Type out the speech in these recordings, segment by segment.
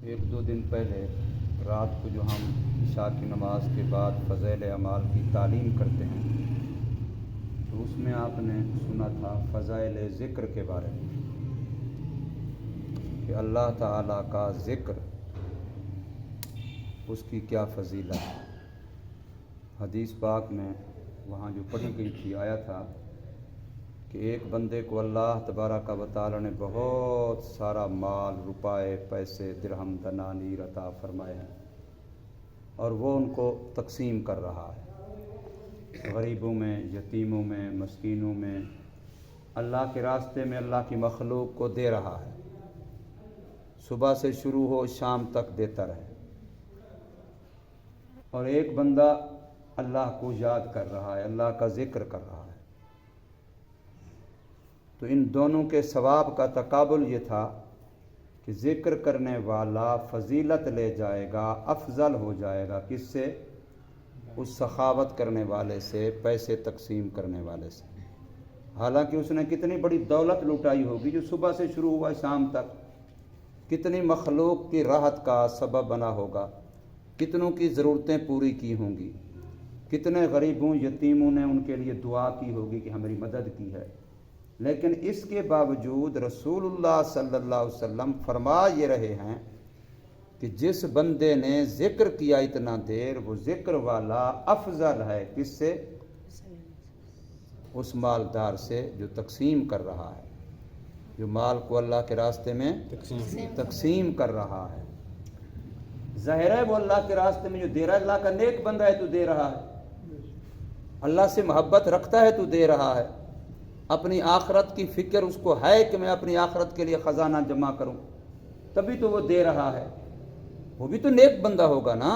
ایک دو دن پہلے رات کو جو ہم عشاء کی نماز کے بعد فضائل اعمال کی تعلیم کرتے ہیں تو اس میں آپ نے سنا تھا فضائل ذکر کے بارے میں کہ اللہ تعالیٰ کا ذکر اس کی کیا فضیلت ہے۔ حدیث پاک میں وہاں جو پڑھی گئی تھی آیا تھا کہ ایک بندے کو اللہ تبارک و تعالیٰ نے بہت سارا مال، روپے، پیسے، درہم، دنانیر عطا فرمائے ہیں اور وہ ان کو تقسیم کر رہا ہے، غریبوں میں، یتیموں میں، مسکینوں میں، اللہ کے راستے میں اللہ کی مخلوق کو دے رہا ہے، صبح سے شروع ہو شام تک دیتا رہے۔ اور ایک بندہ اللہ کو یاد کر رہا ہے، اللہ کا ذکر کر رہا ہے، تو ان دونوں کے ثواب کا تقابل یہ تھا کہ ذکر کرنے والا فضیلت لے جائے گا، افضل ہو جائے گا، کس سے؟ اس سخاوت کرنے والے سے، پیسے تقسیم کرنے والے سے، حالانکہ اس نے کتنی بڑی دولت لٹائی ہوگی جو صبح سے شروع ہوا شام تک، کتنی مخلوق کی راحت کا سبب بنا ہوگا، کتنوں کی ضرورتیں پوری کی ہوں گی، کتنے غریبوں یتیموں نے ان کے لیے دعا کی ہوگی کہ ہماری مدد کی ہے، لیکن اس کے باوجود رسول اللہ صلی اللہ علیہ وسلم فرما یہ رہے ہیں کہ جس بندے نے ذکر کیا اتنا دیر، وہ ذکر والا افضل ہے کس سے؟ اس مالدار سے جو تقسیم کر رہا ہے، جو مال کو اللہ کے راستے میں تقسیم کر رہا ہے۔ ظاہر ہے وہ اللہ کے راستے میں جو دے رہا ہے، اللہ کا نیک بندہ ہے تو دے رہا ہے، اللہ سے محبت رکھتا ہے تو دے رہا ہے، اپنی آخرت کی فکر اس کو ہے کہ میں اپنی آخرت کے لیے خزانہ جمع کروں، تبھی تو وہ دے رہا ہے۔ وہ بھی تو نیک بندہ ہوگا نا،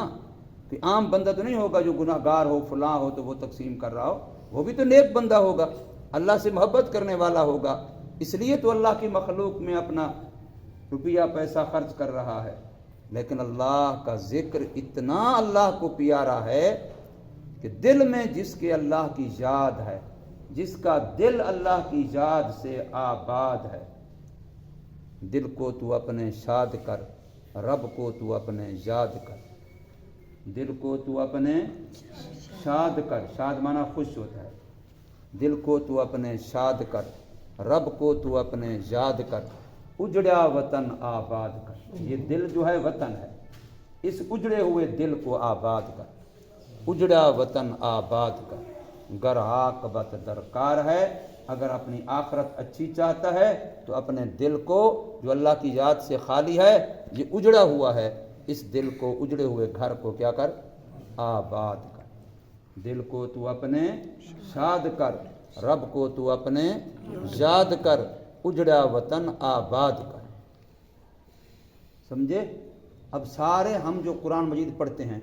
کہ عام بندہ تو نہیں ہوگا جو گناہ گار ہو، فلاں ہو تو وہ تقسیم کر رہا ہو، وہ بھی تو نیک بندہ ہوگا، اللہ سے محبت کرنے والا ہوگا، اس لیے تو اللہ کی مخلوق میں اپنا روپیہ پیسہ خرچ کر رہا ہے۔ لیکن اللہ کا ذکر اتنا اللہ کو پیارا ہے کہ دل میں جس کے اللہ کی یاد ہے، جس کا دل اللہ کی یاد سے آباد ہے، دل کو تو اپنے شاد کر، رب کو تو اپنے یاد کر، دل کو تو اپنے شاد کر، شاد مانا خوش ہوتا ہے، دل کو تو اپنے شاد کر، رب کو تو اپنے یاد کر، اجڑا وطن آباد کر۔ یہ دل جو ہے وطن ہے، اس اجڑے ہوئے دل کو آباد کر، اجڑا وطن آباد کر، گر عاقبت درکار ہے۔ اگر اپنی آخرت اچھی چاہتا ہے تو اپنے دل کو جو اللہ کی یاد سے خالی ہے، یہ اجڑا ہوا ہے، اس دل کو، اجڑے ہوئے گھر کو کیا کر؟ آباد کر۔ دل کو تو اپنے شاد کر، رب کو تو اپنے یاد کر، اجڑا وطن آباد کر۔ سمجھے؟ اب سارے ہم جو قرآن مجید پڑھتے ہیں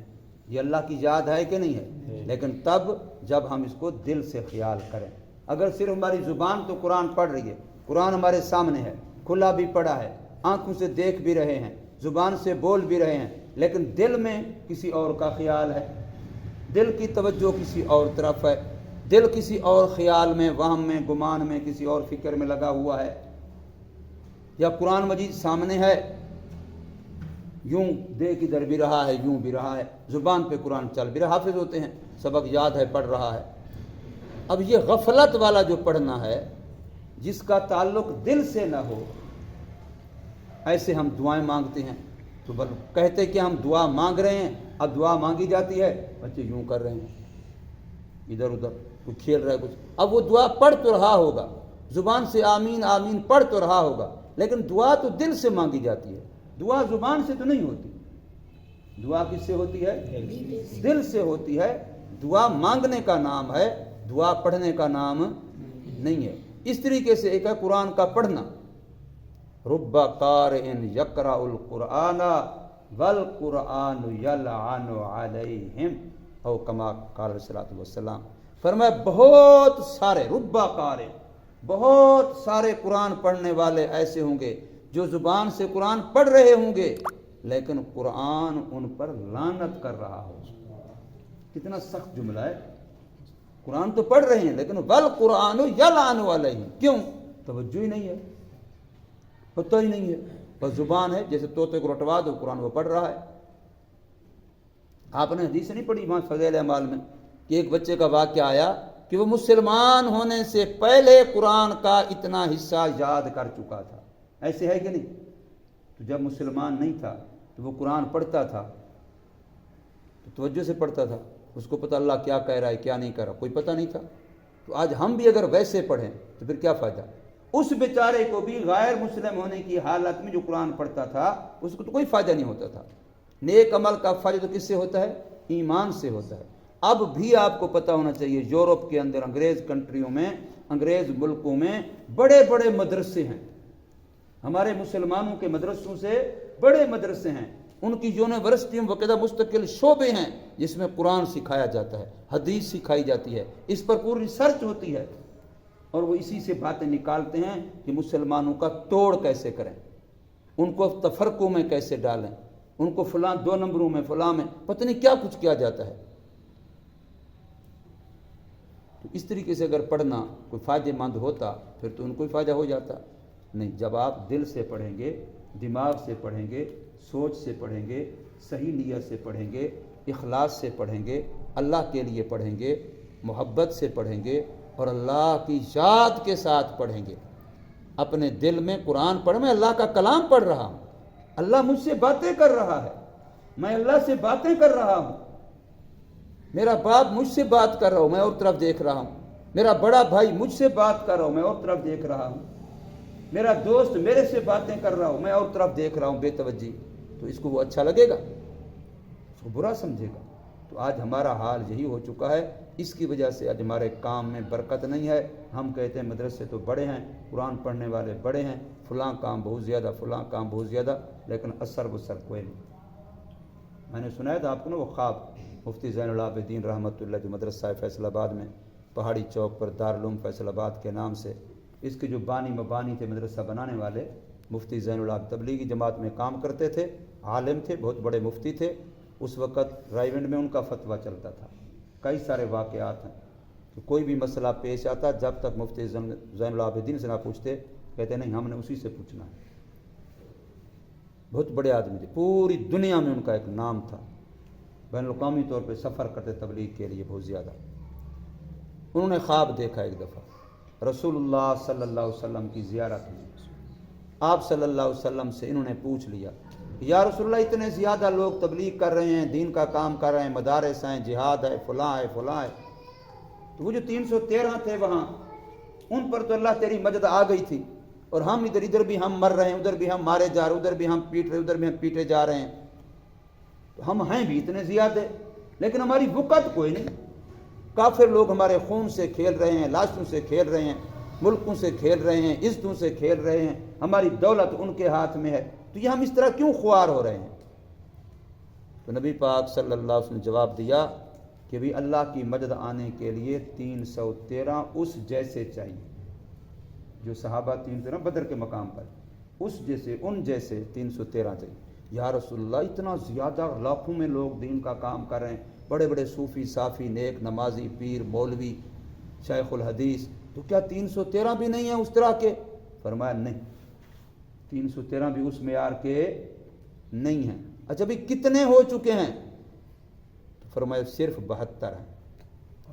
یہ اللہ کی یاد ہے کہ نہیں ہے؟ لیکن تب جب ہم اس کو دل سے خیال کریں۔ اگر صرف ہماری زبان تو قرآن پڑھ رہی ہے، قرآن ہمارے سامنے ہے، کھلا بھی پڑا ہے، آنکھوں سے دیکھ بھی رہے ہیں، زبان سے بول بھی رہے ہیں، لیکن دل میں کسی اور کا خیال ہے، دل کی توجہ کسی اور طرف ہے، دل کسی اور خیال میں، وہم میں، گمان میں، کسی اور فکر میں لگا ہوا ہے، یا قرآن مجید سامنے ہے، یوں دیکھ ادھر بھی رہا ہے، یوں بھی رہا ہے، زبان پہ قرآن چل بھی رہا، حافظ ہوتے ہیں، سبق یاد ہے، پڑھ رہا ہے۔ اب یہ غفلت والا جو پڑھنا ہے، جس کا تعلق دل سے نہ ہو، ایسے ہم دعائیں مانگتے ہیں تو کہتے کہ ہم دعا مانگ رہے ہیں، اب دعا مانگی جاتی ہے، بچے یوں کر رہے ہیں، ادھر ادھر کوئی کھیل رہا ہے کچھ، اب وہ دعا پڑھ تو رہا ہوگا، زبان سے آمین آمین پڑھ تو رہا ہوگا، لیکن دعا تو دل سے مانگی جاتی ہے، دعا زبان سے تو نہیں ہوتی، دعا کس سے ہوتی ہے؟ دل سے ہوتی ہے۔ دعا مانگنے کا نام ہے، دعا پڑھنے کا نام نہیں ہے۔ اس طریقے سے ایک ہے قرآن کا پڑھنا، رب قارئ یقرأ القرآن والقرآن یلعن علیہم، او کما قال علیہ الصلوۃ والسلام، فرمایا بہت سارے، رب قارئ، بہت سارے قرآن پڑھنے والے ایسے ہوں گے جو زبان سے قرآن پڑھ رہے ہوں گے لیکن قرآن ان پر لعنت کر رہا ہو۔ کتنا سخت جملہ ہے، قرآن تو پڑھ رہے ہیں لیکن والقرآن یلعن علیہم، کیوں؟ توجہ ہی نہیں ہے، پتہ ہی نہیں ہے، بس زبان ہے، جیسے طوطے کو رٹوا دو قرآن وہ پڑھ رہا ہے۔ آپ نے حدیث نہیں پڑھی وہاں فضائل اعمال میں کہ ایک بچے کا واقعہ آیا کہ وہ مسلمان ہونے سے پہلے قرآن کا اتنا حصہ یاد کر چکا تھا؟ ایسے ہے کہ نہیں؟ تو جب مسلمان نہیں تھا تو وہ قرآن پڑھتا تھا تو توجہ سے پڑھتا تھا، اس کو پتہ اللہ کیا کہہ رہا ہے کیا نہیں کہہ رہا، کوئی پتہ نہیں تھا۔ تو آج ہم بھی اگر ویسے پڑھیں تو پھر کیا فائدہ؟ اس بیچارے کو بھی غیر مسلم ہونے کی حالت میں جو قرآن پڑھتا تھا اس کو تو کوئی فائدہ نہیں ہوتا تھا۔ نیک عمل کا فائدہ تو کس سے ہوتا ہے؟ ایمان سے ہوتا ہے۔ اب بھی آپ کو پتہ ہونا چاہیے یورپ کے اندر انگریز کنٹریوں میں، انگریز ملکوں میں بڑے بڑے مدرسے ہیں، ہمارے مسلمانوں کے مدرسوں سے بڑے مدرسے ہیں، ان کی یونیورسٹیوں باقاعدہ مستقل شعبے ہیں جس میں قرآن سکھایا جاتا ہے، حدیث سکھائی جاتی ہے، اس پر پوری ریسرچ ہوتی ہے، اور وہ اسی سے باتیں نکالتے ہیں کہ مسلمانوں کا توڑ کیسے کریں، ان کو تفرقوں میں کیسے ڈالیں، ان کو فلاں 2 نمبروں میں فلاں میں پتہ نہیں کیا کچھ کیا جاتا ہے۔ تو اس طریقے سے اگر پڑھنا کوئی فائدہ مند ہوتا پھر تو ان کو ہی فائدہ ہو جاتا نہیں۔ جب آپ دل سے پڑھیں گے، دماغ سے پڑھیں گے، سوچ سے پڑھیں گے، صحیح نیت سے پڑھیں گے، اخلاص سے پڑھیں گے، اللہ کے لیے پڑھیں گے، محبت سے پڑھیں گے اور اللہ کی یاد کے ساتھ پڑھیں گے، اپنے دل میں قرآن پڑھ، میں اللہ کا کلام پڑھ رہا ہوں، اللہ مجھ سے باتیں کر رہا ہے، میں اللہ سے باتیں کر رہا ہوں، میرا باپ مجھ سے بات کر رہا ہوں میں اور طرف دیکھ رہا ہوں، میرا بڑا بھائی مجھ سے بات کر رہا ہوں میں اور طرف دیکھ رہا ہوں، میرا دوست میرے سے باتیں کر رہا ہوں میں اور طرف دیکھ رہا ہوں بے توجہی، تو اس کو وہ اچھا لگے گا؟ اس کو برا سمجھے گا؟ تو آج ہمارا حال یہی ہو چکا ہے، اس کی وجہ سے آج ہمارے کام میں برکت نہیں ہے۔ ہم کہتے ہیں مدرسے تو بڑے ہیں، قرآن پڑھنے والے بڑے ہیں، فلاں کام بہت زیادہ، فلاں کام بہت زیادہ، لیکن اثر بسر کوئی نہیں۔ میں نے سنایا تھا آپ کو نا وہ خواب، مفتی زین العابدین رحمۃ اللہ جو مدرسہ ہے فیصل آباد میں، پہاڑی چوک پر دارالعلوم فیصل آباد کے نام سے، اس کے جو بانی مبانی تھے مدرسہ بنانے والے، مفتی زین العابدین تبلیغی جماعت میں کام کرتے تھے، عالم تھے، بہت بڑے مفتی تھے۔ اس وقت رائیونڈ میں ان کا فتویٰ چلتا تھا، کئی سارے واقعات ہیں کہ کوئی بھی مسئلہ پیش آتا جب تک مفتی زین العابدین سے نہ پوچھتے، کہتے نہیں ہم نے اسی سے پوچھنا ہے۔ بہت بڑے آدمی تھے، پوری دنیا میں ان کا ایک نام تھا، بین الاقوامی طور پہ سفر کرتے تبلیغ کے لیے بہت زیادہ۔ انہوں نے خواب دیکھا ایک دفعہ، رسول اللہ صلی اللہ علیہ وسلم کی زیارت میں، آپ صلی اللہ علیہ وسلم سے انہوں نے پوچھ لیا یا رسول اللہ اتنے زیادہ لوگ تبلیغ کر رہے ہیں، دین کا کام کر رہے ہیں، مدارس ہیں، جہاد ہے، فلاں ہے فلاں ہے، تو وہ جو 313 تھے وہاں ان پر تو اللہ تیری مدد آ گئی تھی، اور ہم ادھر بھی ہم مر رہے ہیں، ادھر بھی ہم مارے جا رہے ہیں، ادھر بھی ہم پیٹ رہے ہیں، ادھر بھی ہم پیٹے جا رہے ہیں، تو ہم ہیں بھی اتنے زیادہ لیکن ہماری وقت کوئی نہیں، کافر لوگ ہمارے خون سے کھیل رہے ہیں، لاشوں سے کھیل رہے ہیں، ملکوں سے کھیل رہے ہیں، عزتوں سے کھیل رہے ہیں، ہماری دولت ان کے ہاتھ میں ہے، تو یہ ہم اس طرح کیوں خوار ہو رہے ہیں؟ تو نبی پاک صلی اللہ علیہ وسلم نے جواب دیا کہ بھی اللہ کی مدد آنے کے لیے 313 اس جیسے چاہیے، جو صحابہ 313 بدر کے مقام پر، اس جیسے ان جیسے 313 چاہیے۔ یا رسول اللہ اتنا زیادہ لاکھوں میں لوگ دین کا کام کر رہے ہیں، بڑے بڑے صوفی صافی نیک نمازی پیر مولوی شیخ الحدیث، تو کیا 313 بھی نہیں ہیں اس طرح کے؟ فرمایا نہیں، 313 بھی اس معیار کے نہیں ہیں۔ اچھا بھی کتنے ہو چکے ہیں؟ تو فرمایا صرف 72 ہیں،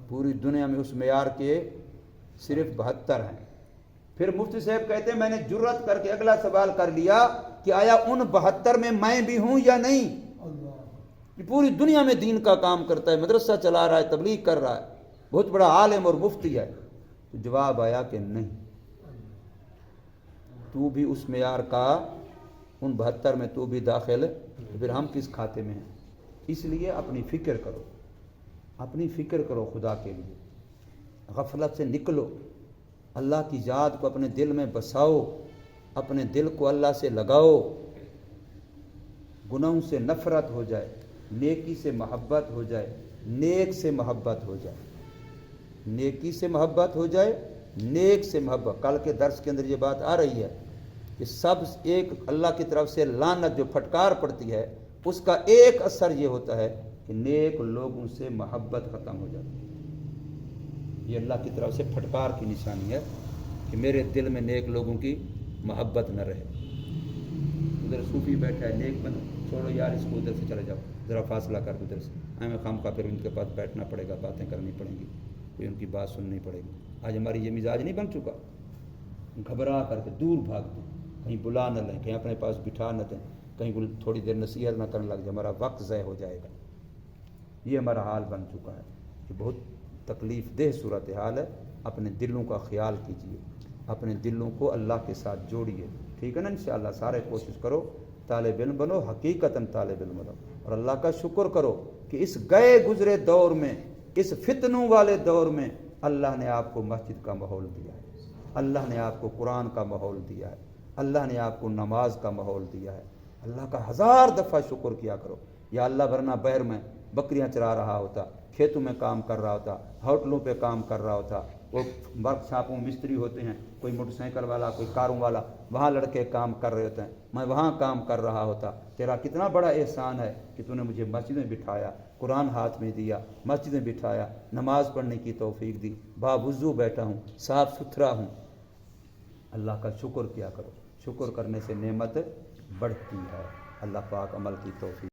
پوری دنیا میں اس معیار کے صرف 72 ہیں۔ پھر مفتی صاحب کہتے ہیں میں نے جرت کر کے اگلا سوال کر لیا کہ آیا ان 72 میں میں بھی ہوں یا نہیں؟ پوری دنیا میں دین کا کام کرتا ہے، مدرسہ چلا رہا ہے، تبلیغ کر رہا ہے، بہت بڑا عالم اور مفتی ہے، تو جواب آیا کہ نہیں، تو بھی اس معیار کا، ان 72 میں تو بھی داخل ہے، تو پھر ہم کس کھاتے میں ہیں؟ اس لیے اپنی فکر کرو، اپنی فکر کرو خدا کے لیے، غفلت سے نکلو، اللہ کی یاد کو اپنے دل میں بساؤ، اپنے دل کو اللہ سے لگاؤ، گناہوں سے نفرت ہو جائے، نیکی سے محبت ہو جائے، نیک سے محبت ہو جائے، نیکی سے محبت ہو جائے، نیک سے محبت۔ کل کے درس کے اندر یہ بات آ رہی ہے کہ سب ایک اللہ کی طرف سے لعنت جو پھٹکار پڑتی ہے اس کا ایک اثر یہ ہوتا ہے کہ نیک لوگوں سے محبت ختم ہو جاتی ہے۔ یہ اللہ کی طرف سے پھٹکار کی نشانی ہے کہ میرے دل میں نیک لوگوں کی محبت نہ رہے۔ ادھر صوفی بیٹھا ہے نیک بند، چھوڑو یار اس کو، ادھر سے چلے جاؤ، ذرا فاصلہ کر دو ادھر سے، ہمیں خام کا پھر ان کے پاس بیٹھنا پڑے گا، باتیں کرنی پڑیں گی، کوئی ان کی بات سننی پڑے گی۔ آج ہماری یہ مزاج نہیں بن چکا، گھبرا کر کے دور بھاگ دیں، کہیں بلا نہ لیں، کہیں اپنے پاس بٹھا نہ دیں، کہیں تھوڑی دیر نصیحت نہ کرنے لگ جائے، ہمارا وقت ضائع ہو جائے گا۔ یہ ہمارا حال بن چکا ہے، یہ بہت تکلیف دہ صورتحال ہے۔ اپنے دلوں کا خیال کیجیے، اپنے دلوں کو اللہ کے ساتھ جوڑیے، ٹھیک ہے نا؟ انشاءاللہ سارے کوشش کرو، طالب علم بنو، حقیقتاً طالب علم بنو، اور اللہ کا شکر کرو کہ اس گئے گزرے دور میں، اس فتنوں والے دور میں اللہ نے آپ کو مسجد کا ماحول دیا ہے، اللہ نے آپ کو قرآن کا ماحول دیا ہے، اللہ نے آپ کو نماز کا ماحول دیا ہے۔ اللہ کا ہزار دفعہ شکر کیا کرو۔ یا اللہ ورنہ بہر میں بکریاں چرا رہا ہوتا، کھیتوں میں کام کر رہا ہوتا، ہوٹلوں پہ کام کر رہا ہوتا، وہ ورک شاپوں مستری ہوتے ہیں، کوئی موٹر سائیکل والا، کوئی کاروں والا، وہاں لڑکے کام کر رہے ہوتے ہیں، میں وہاں کام کر رہا ہوتا۔ تیرا کتنا بڑا احسان ہے کہ تو نے مجھے مسجد میں بٹھایا، قرآن ہاتھ میں دیا، مسجد میں بٹھایا، نماز پڑھنے کی توفیق دی، باوضو بیٹھا ہوں، صاف ستھرا ہوں۔ اللہ کا شکر کیا کرو، شکر کرنے سے نعمت بڑھتی ہے۔ اللہ پاک عمل کی توفیق